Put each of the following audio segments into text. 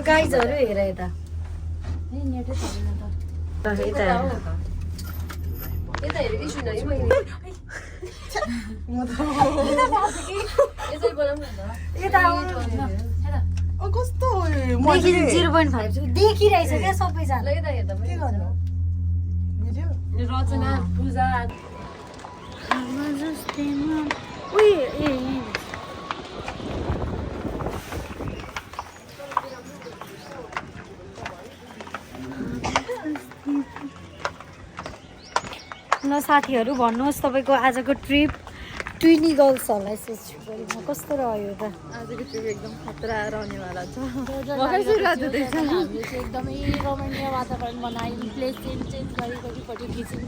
गाइजहरु हेर यता नेटै छैन त यता यता हेर इस्यु नै मैले म त यसै बनाउनु न यता आउनु कस्तो देखि 0.5 देखिरहेछ क्या सबैजना यता हेर्दा के गर्नु रचना पूजा उही ए ल साथीहरू भन्नुहोस् तपाईँको आजको ट्रिप ट्विनी गर्ल्सहरूलाई सोच्छु कस्तो रह्यो त आजको ट्रिप एकदम खतरा रहनेवाला छ हामीले चाहिँ एकदमै रमणीय वातावरण बनायौँ प्लेस चेन्ज गरी फोटो खिच्यौँ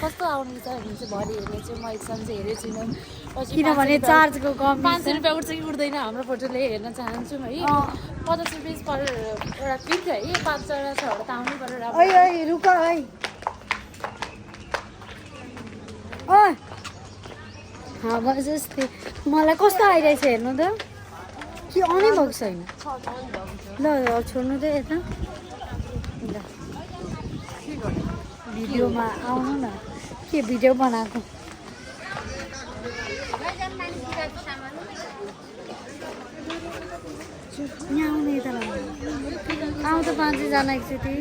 कस्तो आउनु छ भने चाहिँ भरि हेर्ने चाहिँ म एकछिन चाहिँ हेरेको छैनौँ पछि किनभने चार्जको कम 500 रुपियाँ उठ्छ कि उठ्दैन हाम्रो फोटोले हेर्न चाहन्छौँ है 50 रुपियाँ पर एउटा क्लिक है 5-6 त आउनै पऱ्यो ओइ रुक है ओइ हावा जस्तै मलाई कस्तो आइरहेछ हेर्नु त कि आउनै भएको छैन ल छोड्नु त यता ल भिडियोमा आउनु न के भिडियो बनाएको यहाँ आउने यता आउँछ 5जना एकचोटि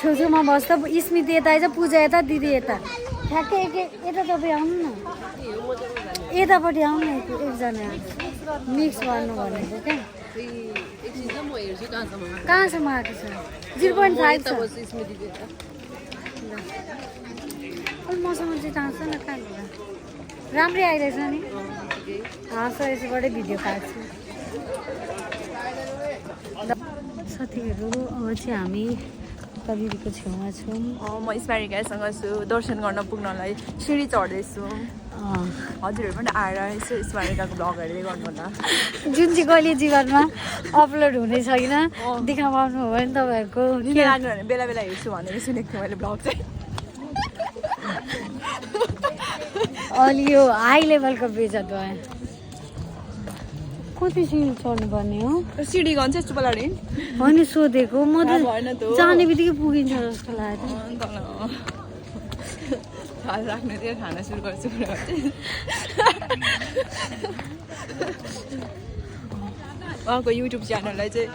छेउछेउमा बस्छ स्मृति यता आइज पूजा यता दिदी यता ठ्याक्कै यता तपाईँ आउनु न यतापट्टि आउनु न एकजना मिक्स गर्नु भनेको क्या कहाँसम्म आएको छ 0.5 छ मसँग चाहिँ टाँच्छ न कहाँ राम्रै आइरहेछ नि यसैबाटै भिडियो काट्छु साथीहरू अब चाहिँ हामी दिदीको छेउमा छौँ म स्मारिकासँग छु दर्शन गर्न पुग्नलाई सिँढी चढ्दैछु हजुरहरू पनि आएर यसो स्मारिकाको भ्लग हेर्दै गर्नु होला जुन चाहिँ कहिले जीवनमा अपलोड हुने छैन देखाउनु पाउनु हो भने तपाईँहरूको किन लाग्नु भने बेला बेला हेर्छु भनेर सुनेको थिएँ मैले भ्लग चाहिँ अलि यो हाई लेभलको बेजत भयो कति सिँढी चढ्नुपर्ने हो सिँढी गन्छ यस्तो पलाडी होइन सोधेको म त भएन त जाने बित्तिकै पुगिन्छ जस्तो लाग्यो थाहा राख्नु थियो खाना सुरु गर्छु उहाँको युट्युब च्यानललाई चाहिँ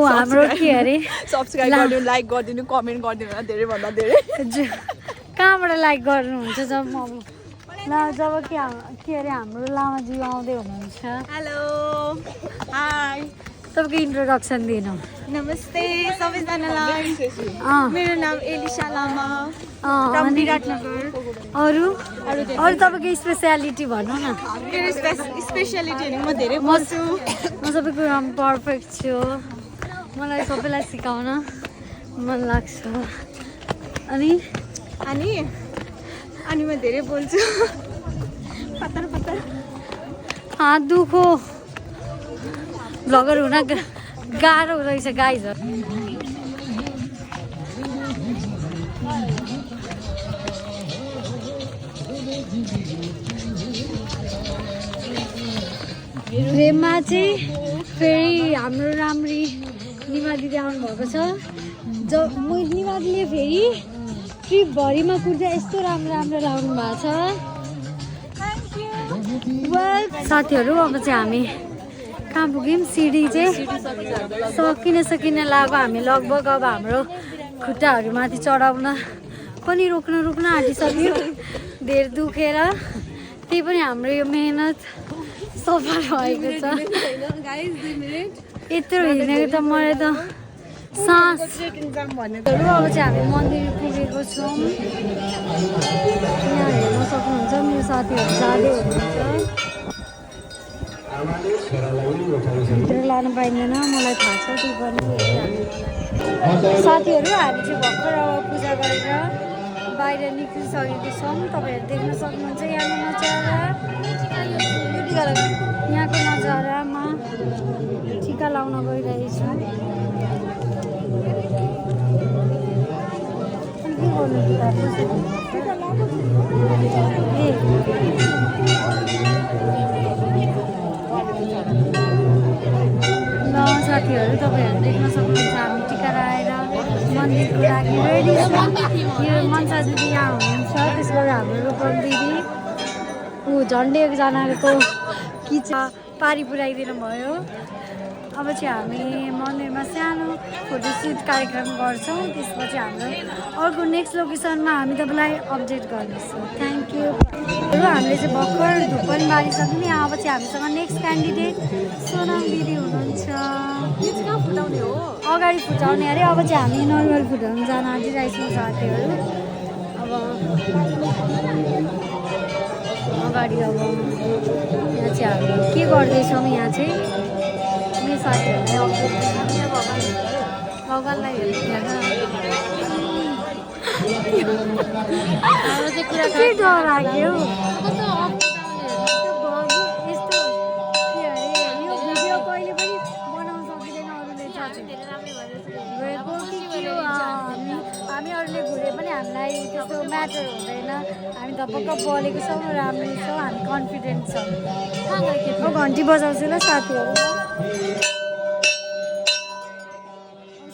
हाम्रो के अरे सब्सक्राइब गरिदिनु लाइक गरिदिनु कमेन्ट गरिदिनु होला धेरैभन्दा धेरै कहाँबाट लाइक गर्नुहुन्छ जब म जब के अरे हाम्रो लामाजी आउँदै हुनुहुन्छ हेलो हाई तपाईँको इन्ट्रोडक्सन दिनु नमस्ते सबैजनालाई मेरो नाम एलिसा लामा विराटनगर अरू तपाईँको स्पेसियालिटी भन्नु न मेरो स्पेसियालिटी म धेरै बस्छु म सबै कुरामा पर्फेक्ट छु मलाई सबैलाई सिकाउन मन लाग्छ अनि म धेरै बोल्छु पत्तर पत्तर हात दुखो भ्लगर हुन गाह्रो रहेछ गाइजहरू फ्रेममा चाहिँ फेरि हाम्रो राम्री निमा दिदी आउनुभएको छ निमा दिदीले फेरि ट्रिपभरिमा कुर्ता यस्तो राम्रो लाउनु भएको छ साथीहरू अब चाहिँ हामी कहाँ पुग्यौँ सिडी चाहिँ सकिन लाग्यो हामी लगभग अब हाम्रो खुट्टाहरू माथि चढाउन पनि रोक्न आँटिसक्यो धेरै दुखेर त्यही पनि हाम्रो यो मेहनत सफल भएको छ यत्रो हिँडेको त मलाई त सास अब चाहिँ हामी मन्दिर पुगेको छौँ यहाँ हेर्न सक्नुहुन्छ मेरो साथीहरू जाँदै हुनुहुन्छ भित्र लानु पाइँदैन मलाई थाहा छ त्यो पनि साथीहरू हामी चाहिँ भर्खर अब पूजा गरेर बाहिर निक्लिसकेको छौँ तपाईँहरू देख्न सक्नुहुन्छ यहाँको नजारामा टिका लाउन गइरहेछु के गर्नु ल साथीहरू तपाईँहरू देख्न सक्नुहुन्छ हामी टिका लगाएर मन्दिरको लागि रेडी छौँ। यो मनसा दिदी यहाँ हुनुहुन्छ, त्यसबाट हाम्रो रूपम दिदी झन्डै एकजनाको किच पारी पुऱ्याइदिनु भयो। अब चाहिँ हामी मन्दिरमा सानो फोटोसुट कार्यक्रम गर्छौँ, त्यसपछि हाम्रो अर्को नेक्स्ट लोकेसनमा हामी तपाईँलाई अपडेट गर्नेछौँ। Thank you. हामीले चाहिँ भर्खर धुप पनि बालिसक्यौँ। यहाँ अब चाहिँ हामीसँग नेक्स्ट क्यान्डिडेट सोनम दिदी हुनुहुन्छ। फुटाउने हो अगाडि फुटाउने अरे। अब चाहिँ हामी नर्मल फुटाउनु जान आँटिरहेछौँ साथीहरू। अब अगाडि अब यहाँ चाहिँ हामी के गर्दैछौँ, यहाँ चाहिँ मेरो साथीहरूलाई अपडेट भगवान्लाई हेर्नु के डर लाग्यो। यस्तो के अरे यो भिडियो कहिले पनि बनाउन सकिँदैन अरूले गएको कि के हो। हामी अरूले घुरे पनि हामीलाई त्यस्तो म्याटर हुँदैन। हामी त पक्का बोलेको छौँ, राम्रै छौँ, हामी कन्फिडेन्ट छौँ। घन्टी बजाउँछु ल साथीहरू।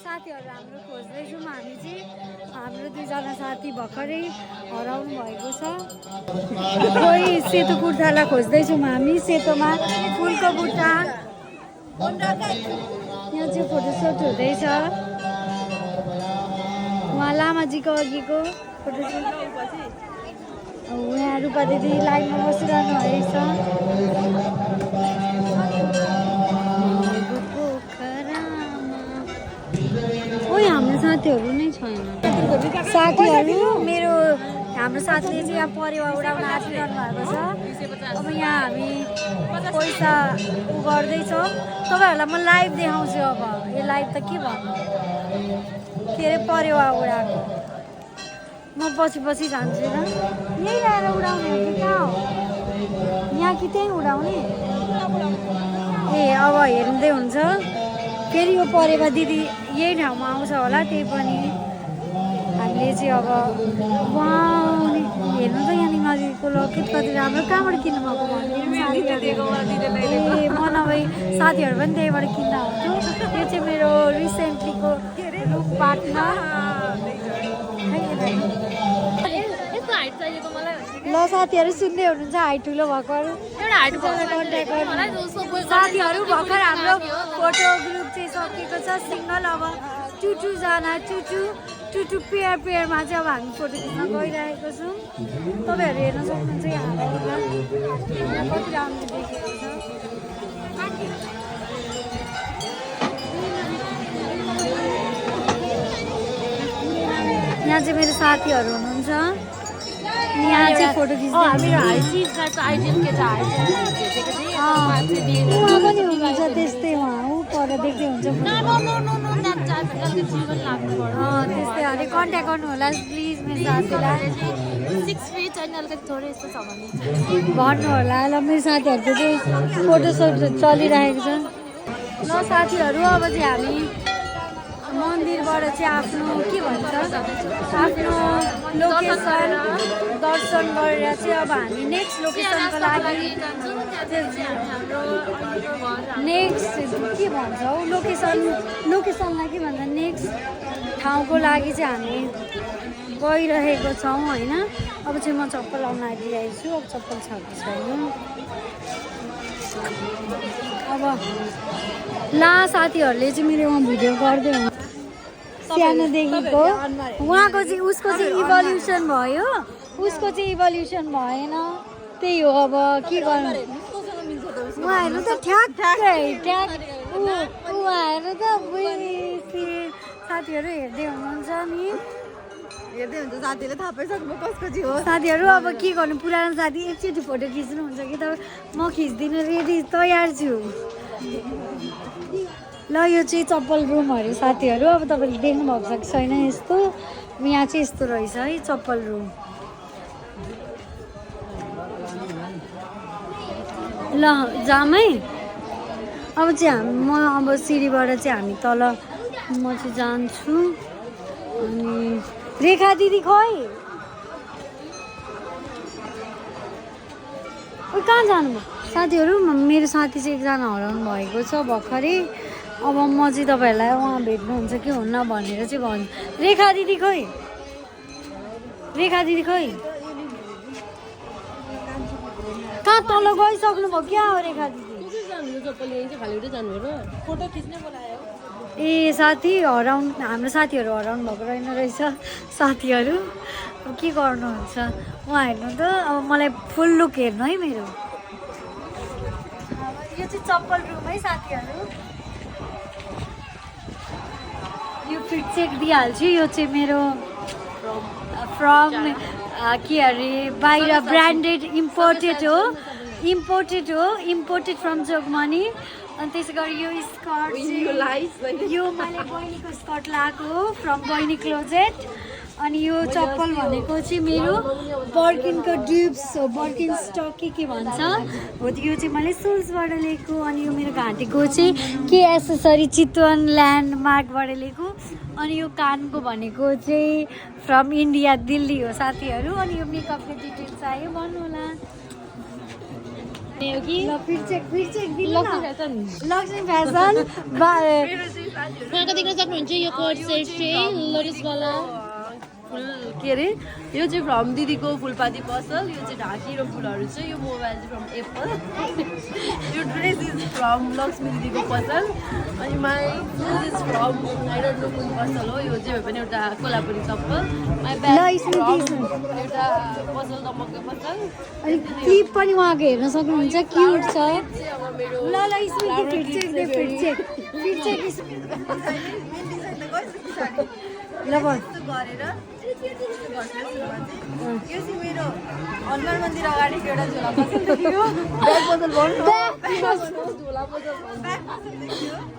साथीहरू हाम्रो खोज्दैछौँ हामी चाहिँ। हाम्रो दुईजना साथी भर्खरै हराउनु भएको छ। कोही सेतो कुर्तालाई खोज्दैछौँ हामी, सेतोमा फुलको बुट्टा। यहाँ चाहिँ फोटोसुट हुँदैछ। उहाँ लामाजीको अघिको फोटोसुट। यहाँ रूपा दिदी लाइनमा बसिरहनु भएको छ। ओइ हाम्रो साथीहरू नै छैन। साथीहरू मेरो हाम्रो साथीले चाहिँ यहाँ परेवा उडाउन आँटिरहनु भएको छ। अब यहाँ हामी पैसा गर्दैछौँ। तपाईँहरूलाई म लाइभ देखाउँछु। अब यो लाइभ त के भन्नु, के अरे परेवा उडाएको। म पछि पछि जान्छु र। यहीँ ल्याएर उडाउने हो कि कहाँ हो, यहाँ कि त्यहीँ उडाउने? ए अब हेर्दै हुन्छ। फेरि यो परेवा दिदी यही ठाउँमा आउँछ होला, त्यही पनि हामीले चाहिँ अब उहाँ हेर्नु त यहाँनिर नजिकको लकेट कति राम्रो, कहाँबाट किन्नु भएको भन्नु। ए म नभए साथीहरू पनि त्यहीबाट किन्दा हुन्थ्यो। यो चाहिँ मेरो रिसेन्टलीको लुक पार्टनर। ल साथीहरू सुन्दै हुनुहुन्छ, हाइट ठुलो भएकोहरू कन्ट्याक्ट गर्नु। साथीहरू भर्खर हाम्रो फोटो ग्रुप चाहिँ सकिएको छ सिङ्गल। अब टुटुजना टुटु पेयरमा चाहिँ अब हामी फोटो खिच्न गइरहेको छौँ। तपाईँहरू हेर्न सक्नुहुन्छ यहाँ कति राम्रो देखेको छ। यहाँ चाहिँ मेरो साथीहरू हुनुहुन्छ। यहाँ चाहिँ फोटो खिच्दै उहाँ पनि हुनुहुन्छ त्यस्तै। उहाँ ऊ पर देख्दै हुन्छ त्यस्तै। अरे कन्ट्याक्ट गर्नु होला प्लिज मेरो साथीलाई। 6 फिट अनि अलिकति थोरै यस्तो छ भने भन्नु होला। ल मेरो साथीहरूको चाहिँ फोटोसुट चलिरहेको छ। ल साथीहरू अब चाहिँ हामी मन्दिरबाट चाहिँ आफ्नो के भन्छ आफ्नो लोकेसन दर्शन गरेर चाहिँ अब हामी नेक्स्ट लोकेसनको लागि नेक्स्ट के भन्छ हौ लोकेसनलाई के भन्छ नेक्स्ट ठाउँको लागि चाहिँ हामी गइरहेको छौँ होइन। अब चाहिँ म चप्पल लाउन आइदिरहेको छु। अब चप्पल छ कि छैन। अब ला साथीहरूले चाहिँ मेरो उहाँ भिडियो गर्दै हुन्छ सानोदेखिको। उहाँको चाहिँ उसको चाहिँ इभोल्युसन भयो, उसको चाहिँ इभोल्युसन भएन। त्यही हो अब के गर्नु। उहाँ हेर्नु त ठ्याक्कै ठ्याक उहाँ हेर्नु त साथीहरू हेर्दै हुनुहुन्छ नि। हेर्दै हुन्छ साथीहरूले थाहा पाइसक्नु कसको चाहिँ हो। साथीहरू अब के गर्नु, पुरानो साथी एकचोटि फोटो खिच्नुहुन्छ कि त म खिच्दिनँ, रेडी तयार छु। ल यो चाहिँ चप्पल रुम अरे साथीहरू। अब तपाईँले देख्नु भएको छ कि छैन यस्तो। यहाँ चाहिँ यस्तो रहेछ है चप्पल रुम। ल जामै। अब चाहिँ म अब सिँढीबाट चाहिँ हामी तल म चाहिँ जान्छु। अनि रेखा दिदी खोइ कहाँ जानुभयो साथीहरू। मेरो साथी चाहिँ एकजना हराउनु भएको छ भर्खरै। अब म चाहिँ तपाईँहरूलाई उहाँ भेट्नुहुन्छ कि हुन्न भनेर चाहिँ भन्छु। रेखा दिदी खोइ कहाँ तल गइसक्नुभयो क्या हो रेखा दिदी? ए साथी हराउनु हाम्रो साथीहरू हराउनु भएको रहेन रहेछ साथीहरू। अब के गर्नुहुन्छ उहाँ हेर्नु त। अब मलाई फुल लुक हेर्नु है मेरो। यो चाहिँ चप्पल रुम है साथीहरू। यो फिट चेक दिइहाल्छु। यो चाहिँ मेरो फ्रम के अरे बाहिर ब्रान्डेड इम्पोर्टेड हो फ्रम जोगमनी। अनि त्यसै गरी यो स्कर्ट यो मैले बहिनीको स्कर्ट लगाएको हो फ्रम बहिनी क्लोजेट। अनि यो चप्पल भनेको चाहिँ मेरो बर्किनको ड्युब्स हो, बर्किन स्टकी के भन्छ हो। यो चाहिँ मैले सुल्सबाट लिएको। अनि यो मेरो घाँटीको चाहिँ के एसेसरी चितवन ल्यान्डमार्कबाट लिएको। अनि यो कानको भनेको चाहिँ फ्रम इन्डिया दिल्ली हो साथीहरू। अनि यो मेकअपको डिटेल्स चाहियो भन्नु होला। लक्ष्मी फेसन उहाँको देख्न सक्नुहुन्छ यो कोट सेट चाहिँ लोरिसवाला के अरे यो चाहिँ फ्रम दिदीको फुलपाती पसल। यो चाहिँ ढाकी र फुलहरू चाहिँ यो मोबाइल चाहिँ फ्रम एप्पल। यो ड्रेस इज फ्रम लक्ष्मी दिदीको पसल। अनि my shoes is from I don't know कुन पसल हो। यो चाहिँ भए पनि एउटा कोल्हापुरी चप्पल। माई ब्याग एउटा पसल दमकको पसल। अनि क्लिप पनि उहाँको हेर्न सक्नुहुन्छ क्युट छ। ल यो चाहिँ मेरो हनुमान मन्दिर अगाडिको एउटा झोला पसल देखियो।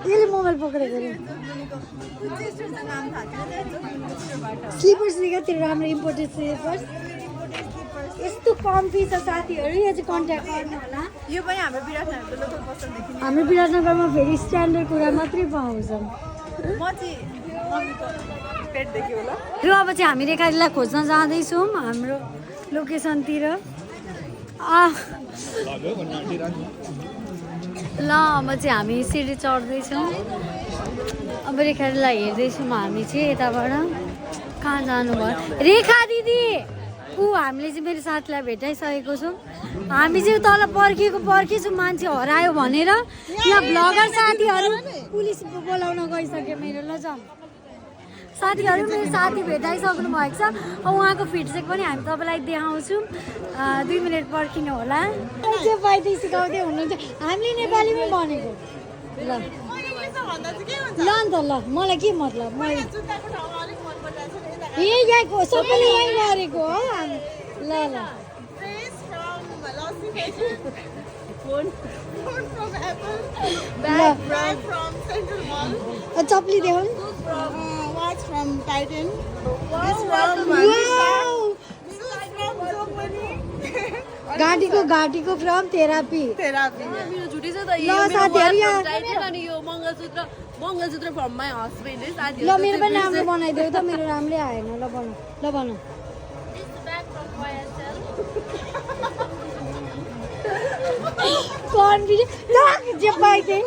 यसले मोबाइल पक्रेको स्लिपर्स लिएको त्यो राम्रो इम्पोर्टेड स्लिपर्स यस्तो कम्फी छ साथीहरू। यो चाहिँ कन्ट्याक्ट गर्नु होला। यो पनि हाम्रो विराटनगरको लोकल पसलदेखि। हाम्रो विराटनगरमा फेरि स्ट्यान्डर्ड कुरा मात्रै पाउँछ। म चाहिँ पेटदेखि होला। र अब चाहिँ हामी रेखाजीलाई खोज्न जाँदैछौँ हाम्रो लोकेसनतिर। ल अब चाहिँ हामी सिडी चढ्दैछौँ। अब रेखाजीलाई हेर्दैछौँ हामी चाहिँ यताबाट। कहाँ जानुभयो रेखा दिदी? हामीले चाहिँ मेरो साथीलाई भेटाइसकेको छौँ। हामी चाहिँ तल पर्खेछौँ मान्छे हरायो भनेर। यहाँ ब्लगर साथीहरू पुलिस बोलाउन गइसक्यो मेरो। ल जाउँ साथीहरू। मेरो साथी भेटाइसक्नु भएको छ। अब उहाँको फिडब्याक पनि हामी तपाईँलाई देखाउँछौँ। 2 मिनट पर्खिनु होला। चाहिँ पाइदै सिकाउँदै हुनुहुन्छ। हामीले नेपालीमै भनेको। ल ल अन्त ल मलाई के मतलब मैले यहीँको सबैले यहीँ गरेको हो। ल ल चप्ली देखाउनु। Watch from Titan. घाँटीको फ्रम थेरापी। मेरो झुटी छ त। ल साथीहरू यहाँ अनि यो मङ्गलसूत्र फ्रम माई हस्बेन्ड है साथी। ल मेरो पनि राम्रो बनाइदेऊ त। मेरो राम्रै आएन। ल भन कन्फिडेन्स जे पाइथे।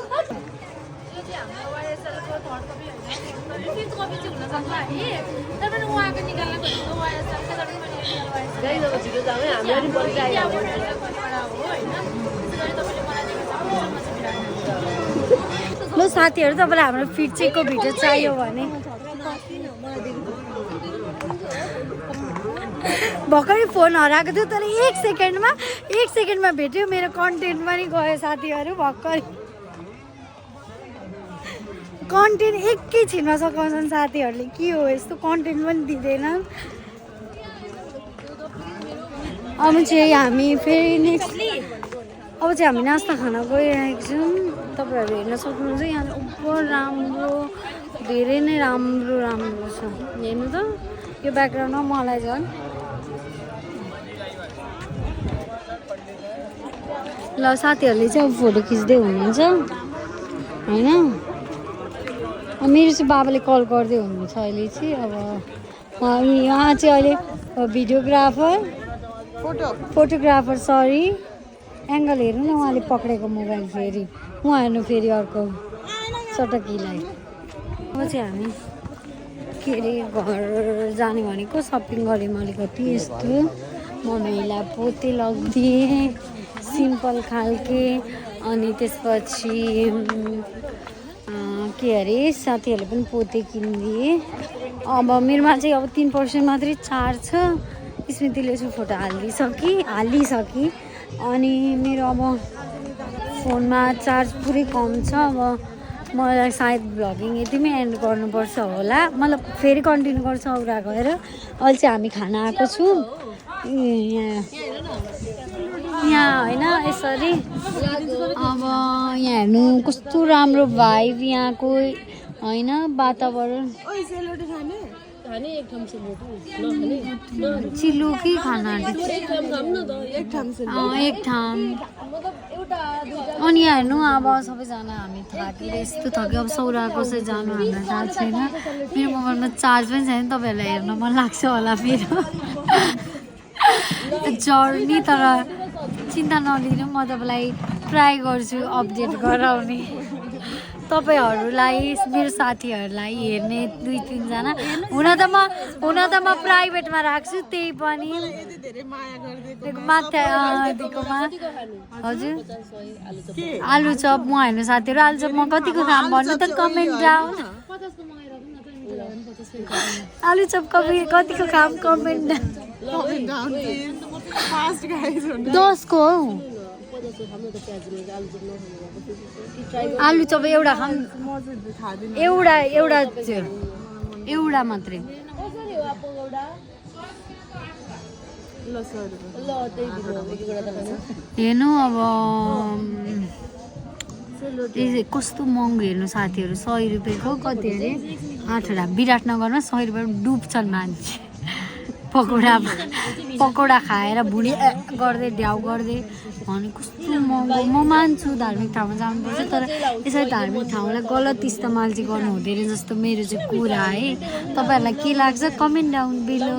ल साथीहरू तपाईँलाई हाम्रो फिट चेकको भिडियो चाहियो भने भर्खरै फोन हराएको थियो तर 1 सेकेन्डमा भेट्यो। मेरो कन्टेन्ट पनि गयो साथीहरू। भर्खरै कन्टेन्ट एकैछिनमा सघाउँछन् साथीहरूले। के हो यस्तो कन्टेन्ट पनि दिँदैन। अब चाहिँ हामी फेरि नेक्स्ट अब चाहिँ हामी नास्ता खान गइरहेको छौँ। तपाईँहरू हेर्न सक्नुहुन्छ यहाँ उपर राम्रो धेरै नै राम्रो छ। हेर्नु त यो ब्याकग्राउन्डमा मलाई झन्। ल साथीहरूले चाहिँ अब फोटो खिच्दै हुनुहुन्छ होइन। मेरो चाहिँ बाबाले कल गर्दै हुनुहुन्छ अहिले चाहिँ। अब यहाँ चाहिँ अहिले फोटोग्राफर सरी एङ्गल हेर्नु न। उहाँले पक्रेको मोबाइल फेरि उहाँ हेर्नु फेरि अर्को चटकीलाई। अब चाहिँ हामी के अरे घर जाने भनेको सपिङ गऱ्यौँ अलिकति यस्तो मम्मीलाई पोते लगिदिएँ सिम्पल खालके अनि त्यसपछि के अरे साथीहरूले पनि पोते किनिदिए। अब मेरोमा चाहिँ अब 3% मात्रै चार्ज छ। स्मृतिले चाहिँ फोटो हालिसकी अनि मेरो अब फोनमा चार्ज पुरै कम छ। अब मलाई सायद भ्लगिङ यतिमै एन्ड गर्नुपर्छ होला मतलब फेरि कन्टिन्यू गर्छ उरा गएर। अहिले चाहिँ हामी खाना आएको छु यहाँ होइन यसरी। अब यहाँ हेर्नु कस्तो राम्रो भाइब यहाँको होइन वातावरण। चिल्लो कि खाना एक ठाउँ अनि यहाँ हेर्नु अब सबैजना हामी थाकेर यस्तो थक्यो। अब सौरा कसै जानु हामीलाई थाहा छैन। मेरो मोबाइलमा चार्ज पनि छैन। तपाईँहरूलाई हेर्न मन लाग्छ होला मेरो जर्नी। तर चिन्ता नलिनु म तपाईँलाई ट्राई गर्छु अपडेट गराउने। तपाईँहरूलाई मेरो साथीहरूलाई हेर्ने 2-3 जना हुन त म प्राइभेटमा राख्छु त्यही पनि माथिकोमा। हजुर आलु चप म हेर्नु साथीहरू आलु चप म कतिको खाम भन्नु त कमेन्ट डाउन। आलु चप कतिको खाम कमेन्ट डाउन। 10 को हौ आलु चप एउटा खाम एउटा मात्रै। हेर्नु अब कस्तो महँगो हेर्नु साथीहरू 100 रुपियाँको कति अरे 8वटा। विराटनगरमा 100 रुपियाँ डुब्छन् मान्छे पकौडा खाएर भुँडी गर्दै ड्याउ गर्दै भने कस्तो महँगो। म मान्छु धार्मिक ठाउँमा जानुपर्छ तर यसरी धार्मिक ठाउँलाई गलत इस्तेमाल चाहिँ गर्नु हुँदैन जस्तो मेरो चाहिँ कुरा है। तपाईँहरूलाई के लाग्छ कमेन्ट डाउन बिलो।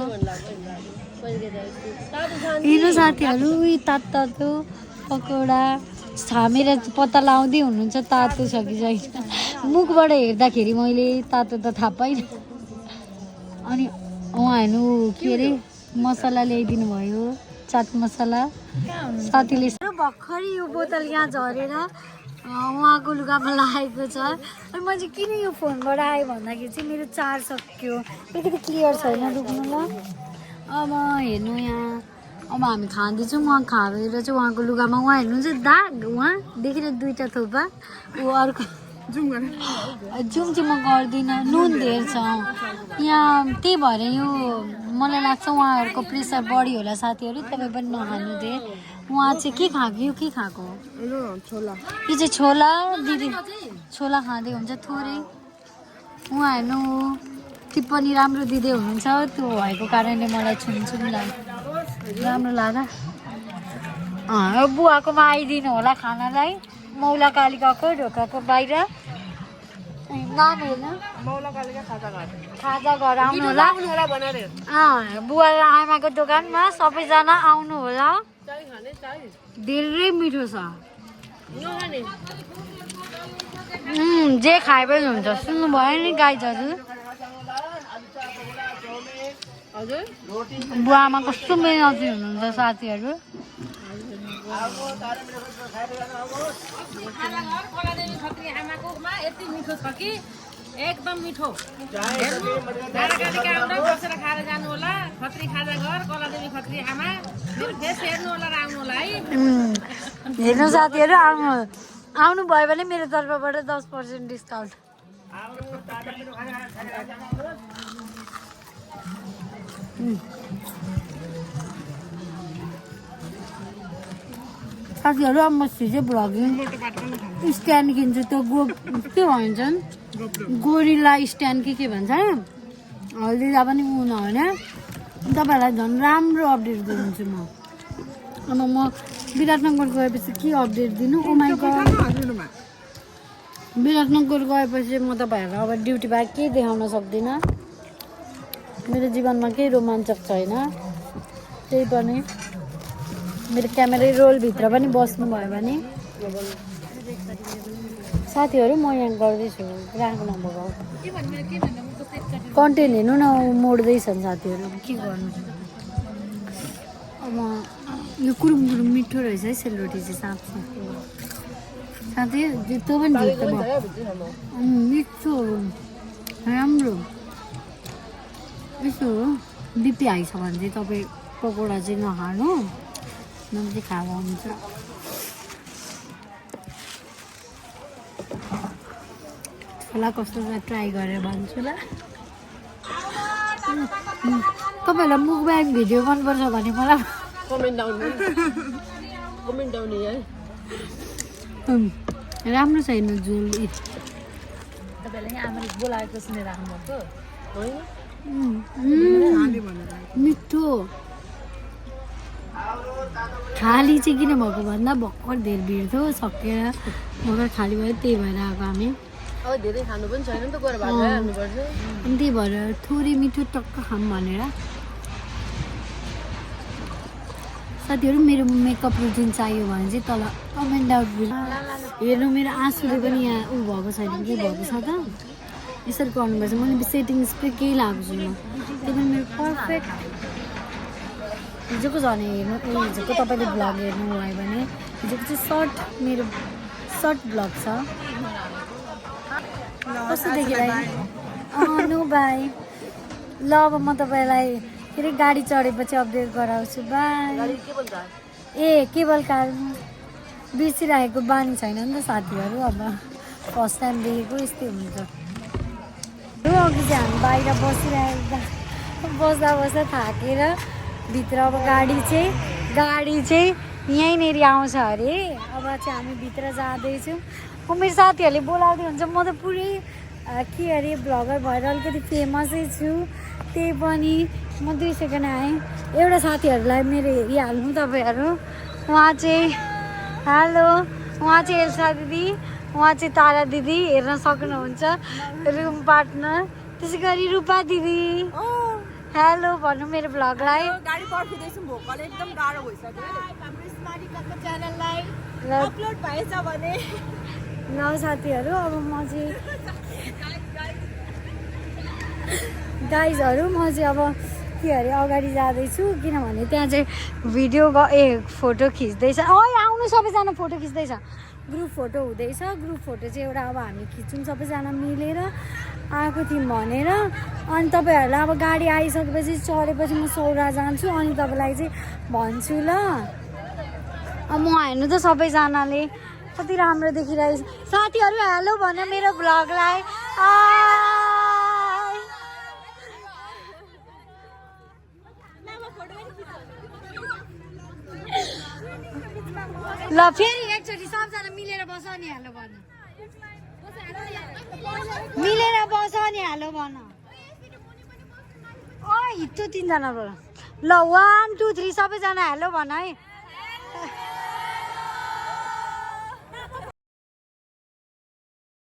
हेर्नु साथीहरू तातो पकौडा छामेर पत्ता लाउँदै हुनुहुन्छ तातो छ कि छैन। मुखबाट हेर्दाखेरि मैले तातो त थाहा पाइनँ। अनि उहाँ हेर्नु के अरे मसला ल्याइदिनु भयो चाट मसला साथीले। भर्खरै यो बोतल यहाँ झरेर उहाँको लुगामा लागेको छ। अनि म चाहिँ किन यो फोनबाट आएँ भन्दाखेरि चाहिँ मेरो चार्ज सक्यो अलिकति क्लियर छैन रुक्नु ल। अब हेर्नु यहाँ अब हामी खाँदैछौँ। उहाँ खाएर चाहिँ उहाँको लुगामा उहाँ हेर्नुहुन्छ दाग उहाँ देखेर 2टा थोपा ऊ अर्को जुम चाहिँ म गर्दिनँ नुन धेर छ यहाँ त्यही भएर यो मलाई लाग्छ उहाँहरूको प्रेसर बढी होला साथीहरू। तपाईँ पनि नखानु धेर। उहाँ चाहिँ के खाएको यो के खाएको यो चाहिँ छोला दिदी छोला खाँदै हुन्छ थोरै। उहाँ हेर्नु टिप्पणी राम्रो दिँदै हुनुहुन्छ त्यो भएको कारणले मलाई छुनछुन लाग्यो राम्रो लाग्यो। बुवाकोमा आइदिनु होला खानालाई मौला कालिकाको ढोकाको बाहिर नानु होइन खाजा घर आउनु होला। बुवा र आमाको दोकानमा सबैजना आउनु होला। धेरै मिठो छ जे खाए पनि हुन्छ। सुन्नु भयो नि गाई बुवा आमा कस्तो मेहनती हुनुहुन्छ साथीहरू। एकदम मिठो बसेर खाएर जानु होला। खत्री खाजा घर कलादेवी खत्री आमा मेरो फेस हेर्नु होला र आउनु होला है। हेर्नु साथीहरू आउनु भयो भने मेरो तर्फबाट 10% डिस्काउन्ट। साथीहरू अब म छिटै भ्लगिङ स्ट्यान्ड किन्छु त्यो के भन्छन् गोरिल्ला स्ट्यान्ड के भन्छ हल्दिँदा पनि उ नहुने। तपाईँहरूलाई झन् राम्रो अपडेट दिन्छु म। अब म विराटनगर गएपछि के अपडेट दिनु ओ माइ गड। विराटनगर गएपछि म तपाईँहरूलाई अब ड्युटी बाहेक केही देखाउन सक्दिनँ। मेरो जीवनमा केही रोमाञ्चक छैन। त्यही पनि मेरो क्यामेरा रोलभित्र पनि बस्नु भयो भने साथीहरू म यहाँ गर्दैछु राखेको नभएको कन्टेन्ट हेर्नु न मोड्दैछन् साथीहरू के गर्नु अब यो कुरुम कुरुम मिठो रहेछ है सेलरोटी चाहिँ साँच्चै साथै तँ पनि झुट मिठो राम्रो यसो हो बिपी हाई छ भने चाहिँ तपाईँ पकौडा चाहिँ नखानु नभए चाहिँ खाएको हुन्छ छोला कस्तो छ ट्राई गरेर भन्छु ल तपाईँहरूलाई मुखब्याङ भिडियो मनपर्छ भने मलाई कमेन्ट डाउन है राम्रो छैन झोल तपाईँलाई यहाँ आमाले बोलाएको सुनेर आउनुभएको मिठो खाली चाहिँ किन भएको भन्दा भर्खर धेर भिड थियो सकेर भर्खर खाली भयो त्यही भएर आएको हामी अब धेरै खानु पनि छैन नि त गएर भात खाइहाल्नुपर्छ अनि त्यही भएर थोरै मिठो टक्क खाऊँ भनेर साथीहरू मेरो मेकअप रुटिन चाहियो भने चाहिँ तल कमेन्ट आउट हेर्नु मेरो आँसुले पनि यहाँ ऊ भएको छैन के भएको छ त यसरी गर्नुपर्छ मैले सेटिङ स्प्रे केही लगाएको छुइनँ त्यही पनि मेरो पर्फेक्ट हिजोको झन् हेर्नु हिजोको तपाईँले भ्लग हेर्नुभयो भने हिजोको चाहिँ मेरो सर्ट भ्लग छ कस्तो देखिरहेको नो बाई ल अब म तपाईँलाई फेरि गाडी चढेपछि अपडेट गराउँछु बाई ए केबल कार बिर्सिरहेको बानी छैन नि त साथीहरू अब फर्स्ट टाइम देखेको यस्तै हुन्छ अघि चाहिँ हामी बाहिर बसिरहेको बस्दा बस्दा थाकेर भित्र अब गाडी चाहिँ यहीँनिर आउँछ अरे अब चाहिँ हामी भित्र जाँदैछौँ मेरो साथीहरूले बोलाउँदै हुन्छ म त पुरै के अरे भ्लगर भएर अलिकति फेमसै छु त्यही पनि म 2 सेकेन्ड आएँ एउटा साथीहरूलाई मेरो हेरिहाल्नु तपाईँहरू उहाँ चाहिँ हेलो उहाँ चाहिँ एल्सा दिदी उहाँ चाहिँ तारा दिदी हेर्न सक्नुहुन्छ रुम पार्टनर त्यसै गरी रूपा दिदी हेलो भन्नु मेरो भ्लगलाई गाडी पर्खिँदैछौँ भोकले एकदम गाह्रो भइसक्यो हाम्रो स्मारिकाको च्यानललाई अपलोड भएछ भने ल साथीहरू अब म चाहिँ गाइजहरू म चाहिँ अब के अरे अगाडि जाँदैछु किनभने त्यहाँ चाहिँ भिडियो फोटो खिच्दैछ आउनु सबैजना फोटो खिच्दैछ ग्रुप फोटो हुँदैछ ग्रुप फोटो चाहिँ एउटा अब हामी खिच्छौँ सबैजना मिलेर आएको थियौँ भनेर अनि तपाईँहरूलाई अब गाडी आइसकेपछि चढेपछि म सौरा जान्छु अनि तपाईँलाई चाहिँ भन्छु ल अब म हेर्नु त सबैजनाले कति राम्रो देखिरहेछ साथीहरू हेलो भन मेरो भ्लगलाई ल फेरि एकचोटि सबजना मिलेर बस नि हेलो भन मिलेर बस नि हेलो भन हिँड्छु 3 जनाबाट ल 1 2 3 सबैजना हेलो भन है